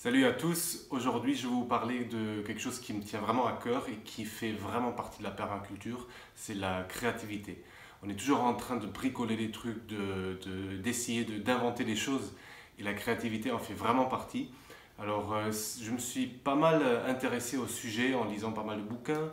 Salut à tous, aujourd'hui je vais vous parler de quelque chose qui me tient vraiment à cœur et qui fait vraiment partie de la permaculture, c'est la créativité. On est toujours en train de bricoler des trucs, d'essayer d'inventer des choses et la créativité en fait vraiment partie. Alors je me suis pas mal intéressé au sujet en lisant pas mal de bouquins,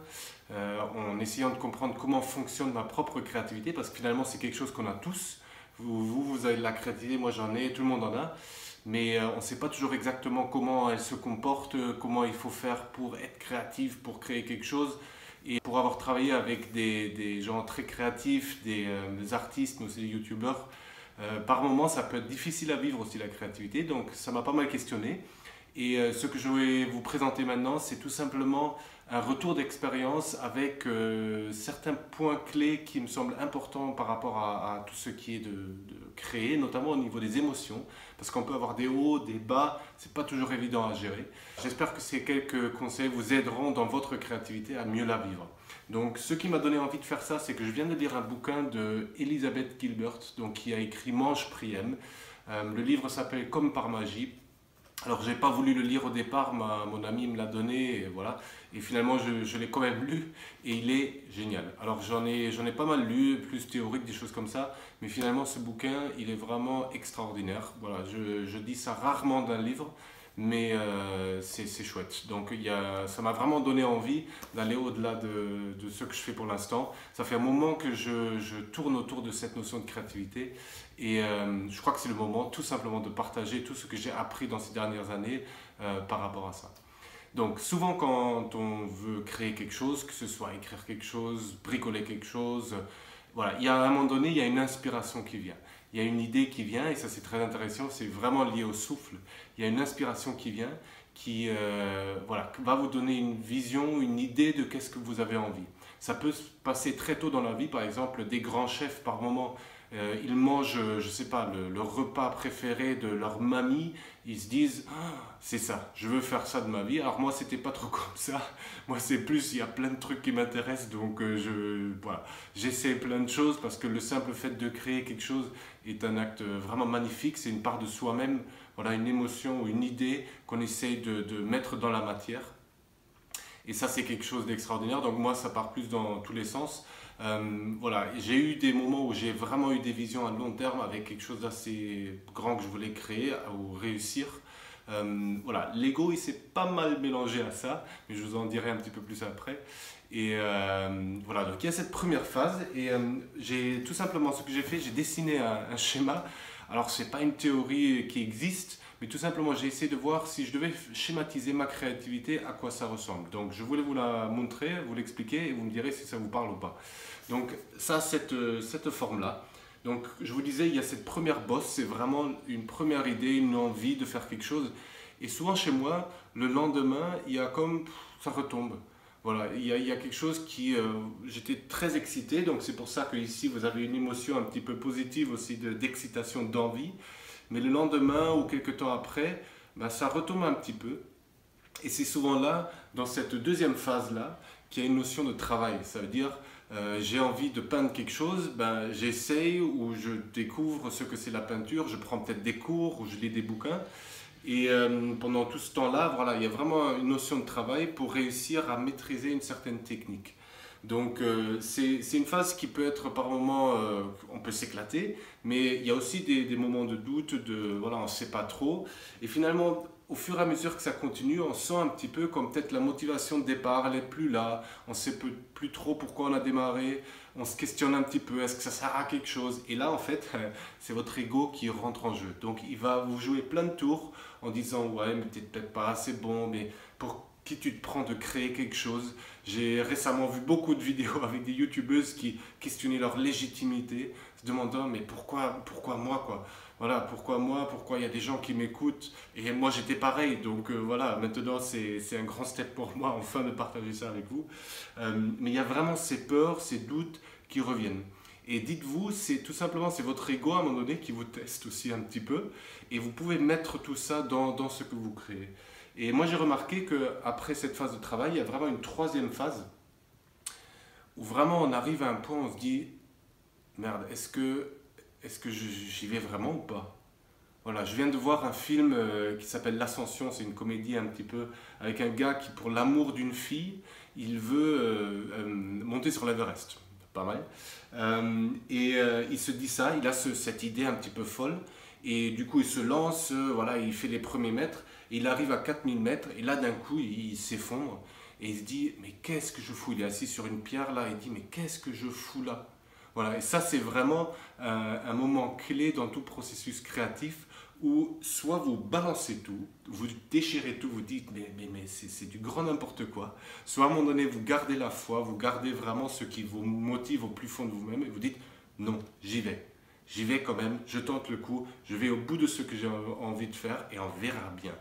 en essayant de comprendre comment fonctionne ma propre créativité parce que finalement c'est quelque chose qu'on a tous. Vous avez de la créativité, moi j'en ai, tout le monde en a. Mais on ne sait pas toujours exactement comment elle se comporte, comment il faut faire pour être créatif, pour créer quelque chose. Et pour avoir travaillé avec des gens très créatifs, des artistes, mais aussi des youtubeurs, par moments ça peut être difficile à vivre aussi la créativité. Donc ça m'a pas mal questionné. Et ce que je vais vous présenter maintenant, c'est tout simplement un retour d'expérience avec certains points clés qui me semblent importants par rapport à tout ce qui est de créer, notamment au niveau des émotions, parce qu'on peut avoir des hauts, des bas, c'est pas toujours évident à gérer. J'espère que ces quelques conseils vous aideront dans votre créativité à mieux la vivre. Donc, ce qui m'a donné envie de faire ça, c'est que je viens de lire un bouquin de Elizabeth Gilbert, donc, qui a écrit Mange, Prie, Aime. Le livre s'appelle Comme par magie. Alors, j'ai pas voulu le lire au départ, mon ami me l'a donné, et voilà. Et finalement, je l'ai quand même lu, et il est génial. Alors, j'en ai pas mal lu, plus théorique, des choses comme ça, mais finalement, ce bouquin, il est vraiment extraordinaire. Voilà, je dis ça rarement d'un livre, mais c'est chouette. Donc, ça m'a vraiment donné envie d'aller au-delà de ce que je fais pour l'instant. Ça fait un moment que je tourne autour de cette notion de créativité, et je crois que c'est le moment tout simplement de partager tout ce que j'ai appris dans ces dernières années par rapport à ça. Donc souvent quand on veut créer quelque chose, que ce soit écrire quelque chose, bricoler quelque chose, voilà, il y a à un moment donné, il y a une inspiration qui vient. Il y a une idée qui vient et ça c'est très intéressant, c'est vraiment lié au souffle. Il y a une inspiration qui vient qui voilà, va vous donner une vision, une idée de qu'est-ce que vous avez envie. Ça peut se passer très tôt dans la vie, par exemple des grands chefs par moment ils mangent, je sais pas, le repas préféré de leur mamie, ils se disent ah, c'est ça, je veux faire ça de ma vie. Alors moi c'était pas trop comme ça, moi c'est plus, il y a plein de trucs qui m'intéressent donc voilà, j'essaie plein de choses parce que le simple fait de créer quelque chose est un acte vraiment magnifique, c'est une part de soi-même, voilà, une émotion ou une idée qu'on essaye de mettre dans la matière. Et ça, c'est quelque chose d'extraordinaire. Donc moi, ça part plus dans tous les sens. Voilà, j'ai eu des moments où j'ai vraiment eu des visions à long terme avec quelque chose d'assez grand que je voulais créer ou réussir. Voilà, l'ego, il s'est pas mal mélangé à ça, mais je vous en dirai un petit peu plus après. Et voilà, donc il y a cette première phase et j'ai tout simplement ce que j'ai fait, j'ai dessiné un schéma. Alors, c'est pas une théorie qui existe, mais tout simplement, j'ai essayé de voir si je devais schématiser ma créativité, à quoi ça ressemble. Donc, je voulais vous la montrer, vous l'expliquer et vous me direz si ça vous parle ou pas. Donc, ça, cette forme-là. Donc, je vous disais, il y a cette première bosse, c'est vraiment une première idée, une envie de faire quelque chose. Et souvent, chez moi, le lendemain, il y a comme, ça retombe. Voilà, il y a quelque chose qui, j'étais très excité, donc c'est pour ça que ici vous avez une émotion un petit peu positive aussi d'excitation, d'envie. Mais le lendemain ou quelques temps après, ben, ça retombe un petit peu. Et c'est souvent là, dans cette deuxième phase-là, qu'il y a une notion de travail. Ça veut dire, j'ai envie de peindre quelque chose, ben, j'essaye ou je découvre ce que c'est la peinture, je prends peut-être des cours ou je lis des bouquins. Et pendant tout ce temps-là, voilà, il y a vraiment une notion de travail pour réussir à maîtriser une certaine technique. Donc c'est une phase qui peut être par moments, on peut s'éclater, mais il y a aussi des moments de doute, voilà, on ne sait pas trop. Et finalement, au fur et à mesure que ça continue, on sent un petit peu comme peut-être la motivation de départ, elle n'est plus là, on ne sait plus trop pourquoi on a démarré, on se questionne un petit peu, est-ce que ça sert à quelque chose? Et là, en fait, c'est votre ego qui rentre en jeu. Donc il va vous jouer plein de tours en disant, ouais, mais t'es peut-être pas assez bon, mais pour qui tu te prends de créer quelque chose? J'ai récemment vu beaucoup de vidéos avec des youtubeuses qui questionnaient leur légitimité, se demandant mais pourquoi moi quoi? Voilà, pourquoi moi? Pourquoi il y a des gens qui m'écoutent? Et moi j'étais pareil, donc voilà, maintenant c'est un grand step pour moi enfin de partager ça avec vous. Mais il y a vraiment ces peurs, ces doutes qui reviennent. Et dites-vous, c'est tout simplement c'est votre ego à un moment donné qui vous teste aussi un petit peu, et vous pouvez mettre tout ça dans ce que vous créez. Et moi j'ai remarqué qu'après cette phase de travail, il y a vraiment une troisième phase où vraiment on arrive à un point où on se dit merde, est-ce que j'y vais vraiment ou pas? Voilà, je viens de voir un film qui s'appelle L'Ascension, c'est une comédie un petit peu avec un gars qui, pour l'amour d'une fille, il veut monter sur l'Everest. Pas mal. Il se dit ça, il a cette idée un petit peu folle, et du coup il se lance, voilà, il fait les premiers mètres, et il arrive à 4000 mètres, et là d'un coup il s'effondre, et il se dit, mais qu'est-ce que je fous? Il est assis sur une pierre là, et il dit, mais qu'est-ce que je fous là? Voilà, et ça c'est vraiment un moment clé dans tout processus créatif où soit vous balancez tout, vous déchirez tout, vous dites mais c'est du grand n'importe quoi, soit à un moment donné vous gardez la foi, vous gardez vraiment ce qui vous motive au plus fond de vous-même et vous dites non, j'y vais quand même, je tente le coup, je vais au bout de ce que j'ai envie de faire et on verra bien.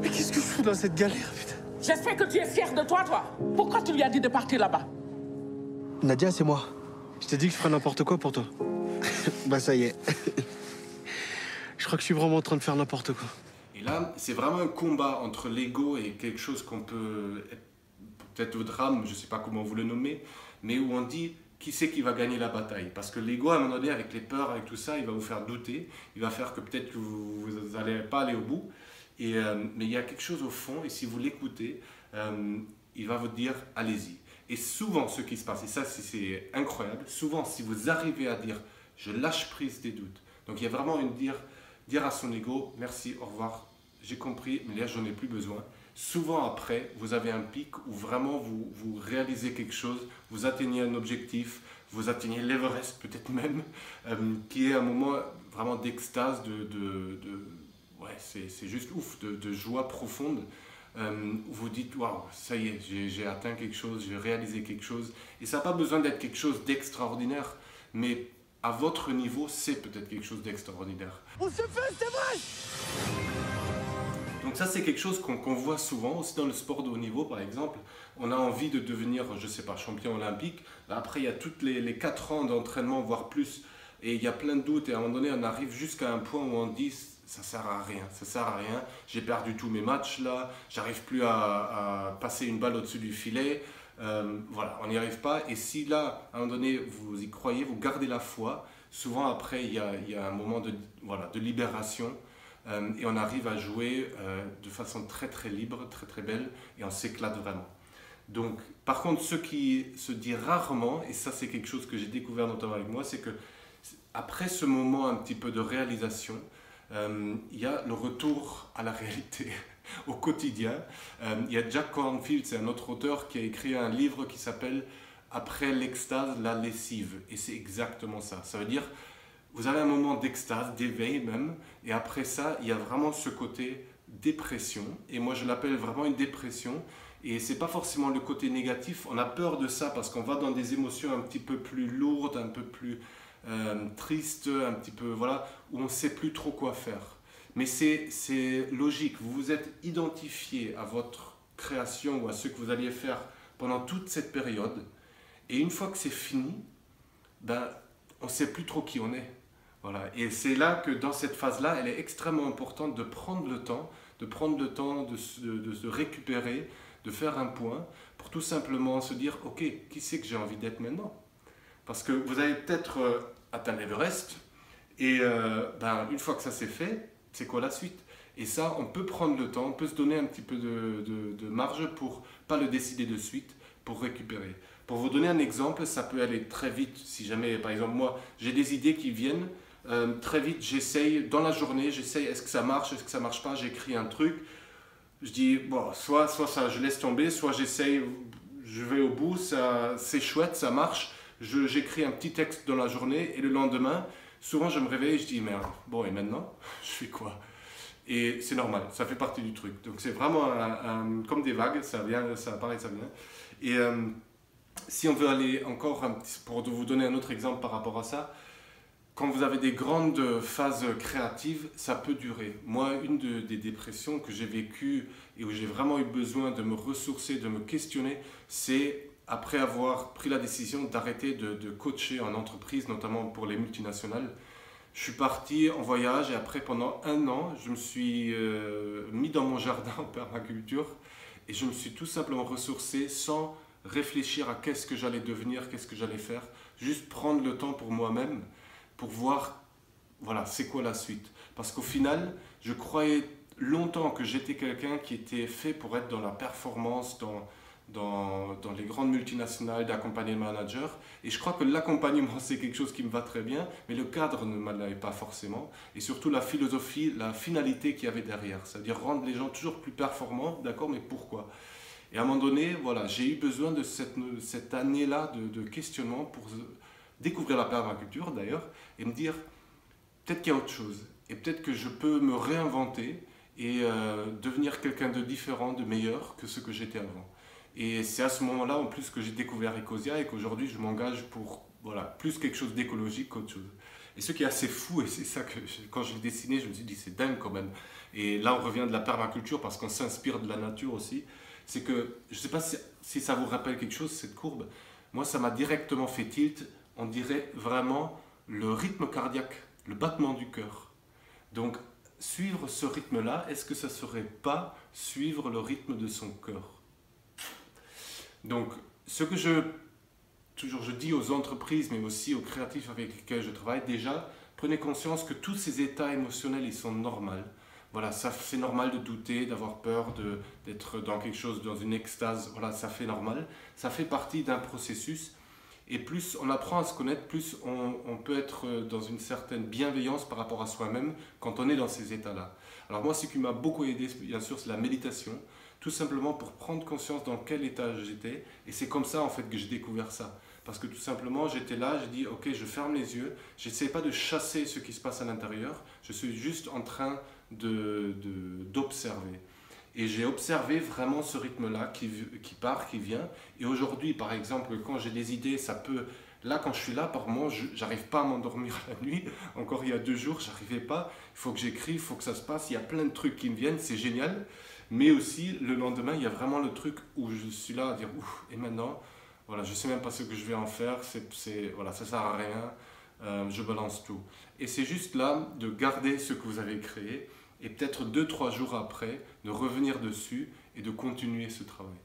Mais qu'est-ce que je fous dans cette galère, putain? J'espère que tu es fier de toi, toi. Pourquoi tu lui as dit de partir là-bas? Nadia, c'est moi. Je t'ai dit que je ferais n'importe quoi pour toi. Bah ça y est. Je crois que je suis vraiment en train de faire n'importe quoi. Et là, c'est vraiment un combat entre l'ego et quelque chose qu'on peut, peut-être au drame, je ne sais pas comment vous le nommez, mais où on dit qui c'est qui va gagner la bataille. Parce que l'ego, à un moment donné, avec les peurs, avec tout ça, il va vous faire douter, il va faire que peut-être que vous n'allez pas aller au bout. Mais il y a quelque chose au fond, et si vous l'écoutez, il va vous dire allez-y. Et souvent, ce qui se passe, et ça c'est incroyable, souvent si vous arrivez à dire je lâche prise des doutes, donc il y a vraiment dire à son ego merci, au revoir, j'ai compris, mais là j'en ai plus besoin. Souvent après, vous avez un pic où vraiment vous réalisez quelque chose, vous atteignez un objectif, vous atteignez l'Everest peut-être même, qui est un moment vraiment d'extase, ouais, c'est juste ouf, de joie profonde. Où vous dites waouh, ça y est, j'ai atteint quelque chose, j'ai réalisé quelque chose, et ça n'a pas besoin d'être quelque chose d'extraordinaire, mais à votre niveau, c'est peut-être quelque chose d'extraordinaire. On se fait, c'est vrai! Donc ça, c'est quelque chose qu'on voit souvent, aussi dans le sport de haut niveau par exemple. On a envie de devenir, je sais pas, champion olympique. Après, il y a toutes les 4 ans d'entraînement, voire plus, et il y a plein de doutes, et à un moment donné, on arrive jusqu'à un point où on dit ça sert à rien, ça sert à rien, j'ai perdu tous mes matchs là, j'arrive plus à passer une balle au-dessus du filet, voilà, on n'y arrive pas. Et si là, à un moment donné, vous y croyez, vous gardez la foi, souvent après, il y a un moment de libération, et on arrive à jouer de façon très très libre, très très belle, et on s'éclate vraiment. Donc, par contre, ce qui se dit rarement, et ça c'est quelque chose que j'ai découvert notamment avec moi, c'est que après ce moment un petit peu de réalisation, il y a le retour à la réalité, au quotidien. Il y a Jack Kornfield, c'est un autre auteur qui a écrit un livre qui s'appelle « Après l'extase, la lessive ». Et c'est exactement ça. Ça veut dire, vous avez un moment d'extase, d'éveil même, et après ça, il y a vraiment ce côté dépression. Et moi, je l'appelle vraiment une dépression. Et c'est pas forcément le côté négatif. On a peur de ça parce qu'on va dans des émotions un petit peu plus lourdes, un peu plus triste, un petit peu, voilà, où on ne sait plus trop quoi faire. Mais c'est logique, vous vous êtes identifié à votre création ou à ce que vous alliez faire pendant toute cette période, et une fois que c'est fini, ben, on ne sait plus trop qui on est. Voilà. Et c'est là que dans cette phase-là, elle est extrêmement importante de prendre le temps, de se récupérer, de faire un point, pour tout simplement se dire, ok, qui c'est que j'ai envie d'être maintenant? Parce que vous avez peut-être atteint l'Everest, et une fois que ça c'est fait, c'est quoi la suite? Et ça, on peut prendre le temps, on peut se donner un petit peu de marge pour pas le décider de suite, pour récupérer. Pour vous donner un exemple, ça peut aller très vite. Si jamais, par exemple, moi, j'ai des idées qui viennent, très vite, j'essaye, dans la journée, j'essaye, est-ce que ça marche, est-ce que ça marche pas, j'écris un truc, je dis, bon, soit ça, je laisse tomber, soit j'essaye, je vais au bout, c'est chouette, ça marche. J'écris un petit texte dans la journée et le lendemain, souvent je me réveille et je dis merde, bon et maintenant, je fais quoi? Et c'est normal, ça fait partie du truc. Donc c'est vraiment comme des vagues, ça vient, ça apparaît, ça vient. Et si on veut aller encore, pour vous donner un autre exemple par rapport à ça, quand vous avez des grandes phases créatives, ça peut durer. Moi, une des dépressions que j'ai vécues et où j'ai vraiment eu besoin de me ressourcer, de me questionner, c'est après avoir pris la décision d'arrêter de coacher en entreprise, notamment pour les multinationales. Je suis parti en voyage et après, pendant 1 an, je me suis mis dans mon jardin en permaculture et je me suis tout simplement ressourcé sans réfléchir à qu'est-ce que j'allais devenir, qu'est-ce que j'allais faire, juste prendre le temps pour moi-même. pour voir, voilà, c'est quoi la suite. Parce qu'au final, je croyais longtemps que j'étais quelqu'un qui était fait pour être dans la performance, dans les grandes multinationales, d'accompagner le manager. Et je crois que l'accompagnement, c'est quelque chose qui me va très bien, mais le cadre ne m'allait pas forcément. Et surtout la philosophie, la finalité qu'il y avait derrière. C'est-à-dire rendre les gens toujours plus performants, d'accord, mais pourquoi? Et à un moment donné, voilà, j'ai eu besoin de cette année-là de questionnement pour découvrir la permaculture d'ailleurs, et me dire, peut-être qu'il y a autre chose. Et peut-être que je peux me réinventer et devenir quelqu'un de différent, de meilleur que ce que j'étais avant. Et c'est à ce moment-là, en plus, que j'ai découvert Ecosia et qu'aujourd'hui, je m'engage pour voilà, plus quelque chose d'écologique qu'autre chose. Et ce qui est assez fou, et c'est ça que, quand je l'ai dessiné, je me suis dit, c'est dingue quand même. Et là, on revient de la permaculture parce qu'on s'inspire de la nature aussi. C'est que, je ne sais pas si ça vous rappelle quelque chose, cette courbe. Moi, ça m'a directement fait tilt. On dirait vraiment le rythme cardiaque, le battement du cœur. Donc, suivre ce rythme-là, est-ce que ça ne serait pas suivre le rythme de son cœur? Donc, ce que je dis aux entreprises, mais aussi aux créatifs avec lesquels je travaille, déjà, prenez conscience que tous ces états émotionnels, ils sont normaux. Voilà, c'est normal de douter, d'avoir peur, d'être dans quelque chose, dans une extase. Voilà, ça fait normal. Ça fait partie d'un processus. Et plus on apprend à se connaître, plus on peut être dans une certaine bienveillance par rapport à soi-même quand on est dans ces états-là. Alors moi, ce qui m'a beaucoup aidé, bien sûr, c'est la méditation. Tout simplement pour prendre conscience dans quel état j'étais. Et c'est comme ça, en fait, que j'ai découvert ça. Parce que tout simplement, j'étais là, j'ai dit, ok, je ferme les yeux. Je n'essaie pas de chasser ce qui se passe à l'intérieur. Je suis juste en train d'observer. Et j'ai observé vraiment ce rythme-là qui part, qui vient. Et aujourd'hui, par exemple, quand j'ai des idées, ça peut... Là, quand je suis là, par moment, je n'arrive pas à m'endormir la nuit. Encore il y a 2 jours, je n'arrivais pas. Il faut que j'écrive, il faut que ça se passe. Il y a plein de trucs qui me viennent, c'est génial. Mais aussi, le lendemain, il y a vraiment le truc où je suis là à dire, ouf, et maintenant, voilà, je ne sais même pas ce que je vais en faire, voilà, ça ne sert à rien, je balance tout. Et c'est juste là de garder ce que vous avez créé et peut-être 2-3 jours après, de revenir dessus et de continuer ce travail.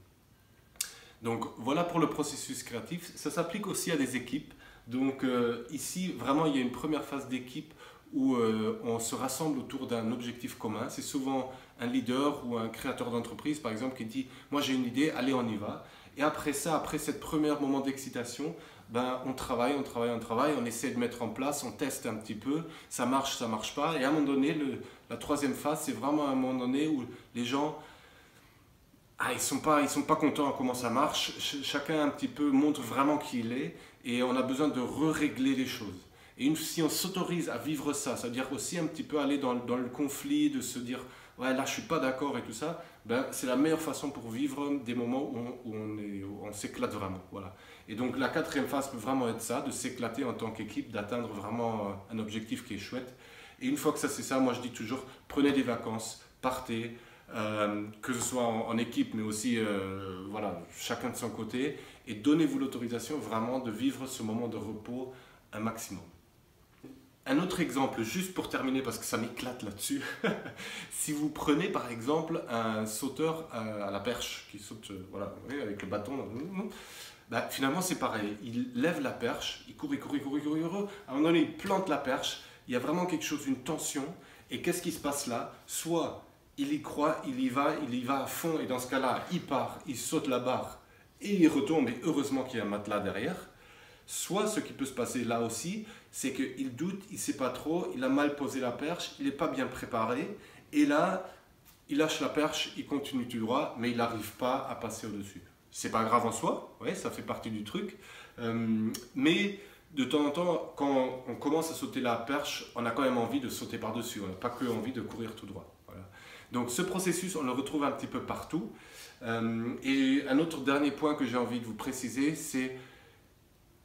Donc voilà pour le processus créatif. Ça s'applique aussi à des équipes. Donc ici, vraiment, il y a une première phase d'équipe où on se rassemble autour d'un objectif commun. C'est souvent un leader ou un créateur d'entreprise, par exemple, qui dit « Moi, j'ai une idée, allez, on y va ». Et après ça, après cette première moment d'excitation, ben, on travaille, on essaie de mettre en place, on teste un petit peu, ça marche pas. Et à un moment donné, la troisième phase, c'est vraiment un moment donné où les gens, ils sont pas contents à comment ça marche. Chacun un petit peu montre vraiment qui il est et on a besoin de régler les choses. Et si on s'autorise à vivre ça, c'est-à-dire aussi un petit peu aller dans le conflit, de se dire « ouais, là je suis pas d'accord » et tout ça, ben, c'est la meilleure façon pour vivre des moments où on s'éclate vraiment. Voilà. Et donc la 4e phase peut vraiment être ça, de s'éclater en tant qu'équipe, d'atteindre vraiment un objectif qui est chouette. Et une fois que ça c'est ça, moi je dis toujours, prenez des vacances, partez, que ce soit en équipe, mais aussi voilà, chacun de son côté, et donnez-vous l'autorisation vraiment de vivre ce moment de repos un maximum. Un autre exemple, juste pour terminer, parce que ça m'éclate là-dessus, si vous prenez par exemple un sauteur à la perche, qui saute voilà, avec le bâton, bah, finalement c'est pareil, il lève la perche, il court, à un moment donné il plante la perche, il y a vraiment quelque chose, une tension, et qu'est-ce qui se passe là? Soit il y croit, il y va à fond, et dans ce cas-là, il part, il saute la barre, et il retombe, et heureusement qu'il y a un matelas derrière. Soit ce qui peut se passer là aussi, c'est qu'il doute, il ne sait pas trop, il a mal posé la perche, il n'est pas bien préparé, et là, il lâche la perche, il continue tout droit, mais il n'arrive pas à passer au-dessus. C'est pas grave en soi, ouais, ça fait partie du truc, mais de temps en temps, quand on commence à sauter la perche, on a quand même envie de sauter par-dessus, on n'a pas que envie de courir tout droit. Voilà. Donc ce processus, on le retrouve un petit peu partout. Et un autre dernier point que j'ai envie de vous préciser, c'est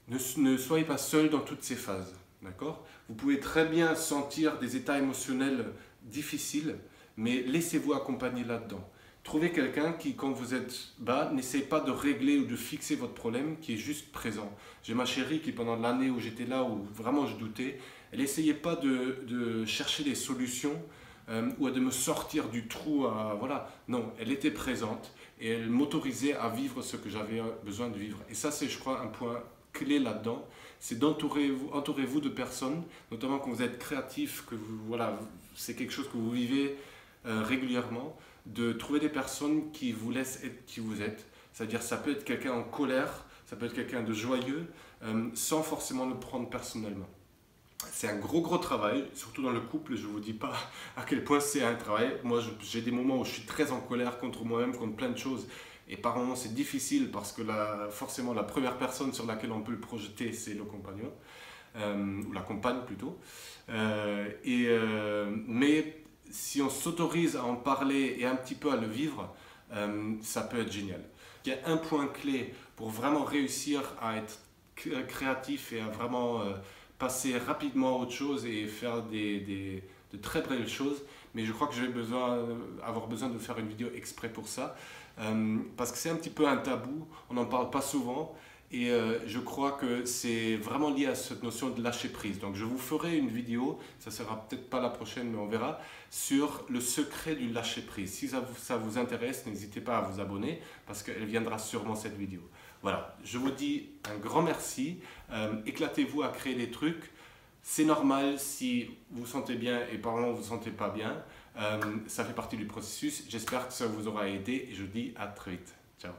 ne soyez pas seul dans toutes ces phases, d'accord? Vous pouvez très bien sentir des états émotionnels difficiles, mais laissez-vous accompagner là-dedans. Trouvez quelqu'un qui, quand vous êtes bas, n'essaie pas de régler ou de fixer votre problème, qui est juste présent. J'ai ma chérie qui, pendant l'année où j'étais là, où vraiment je doutais, elle n'essayait pas de chercher des solutions ou de me sortir du trou. Voilà. Non, elle était présente et elle m'autorisait à vivre ce que j'avais besoin de vivre. Et ça, c'est, je crois, un point clé là-dedans, c'est entourez-vous de personnes, notamment quand vous êtes créatif, que vous, voilà, c'est quelque chose que vous vivez régulièrement, de trouver des personnes qui vous laissent être qui vous êtes. C'est-à-dire ça peut être quelqu'un en colère, ça peut être quelqu'un de joyeux, sans forcément le prendre personnellement. C'est un gros travail, surtout dans le couple. Je ne vous dis pas à quel point c'est un travail. Moi, j'ai des moments où je suis très en colère contre moi-même, contre plein de choses. Et par moments, c'est difficile parce que forcément, la première personne sur laquelle on peut le projeter, c'est le compagnon, ou la compagne plutôt. Mais si on s'autorise à en parler et un petit peu à le vivre, ça peut être génial. Il y a un point clé pour vraiment réussir à être créatif et à vraiment passer rapidement à autre chose et faire de très belles choses, mais je crois que je vais avoir besoin de faire une vidéo exprès pour ça, parce que c'est un petit peu un tabou, on n'en parle pas souvent, et je crois que c'est vraiment lié à cette notion de lâcher prise. Donc je vous ferai une vidéo, ça sera peut-être pas la prochaine, mais on verra, sur le secret du lâcher prise. Si ça vous intéresse, n'hésitez pas à vous abonner, parce qu'elle viendra sûrement cette vidéo. Voilà, je vous dis un grand merci, éclatez-vous à créer des trucs, c'est normal si vous vous sentez bien et par moments vous ne vous sentez pas bien, ça fait partie du processus, j'espère que ça vous aura aidé et je vous dis à très vite, ciao.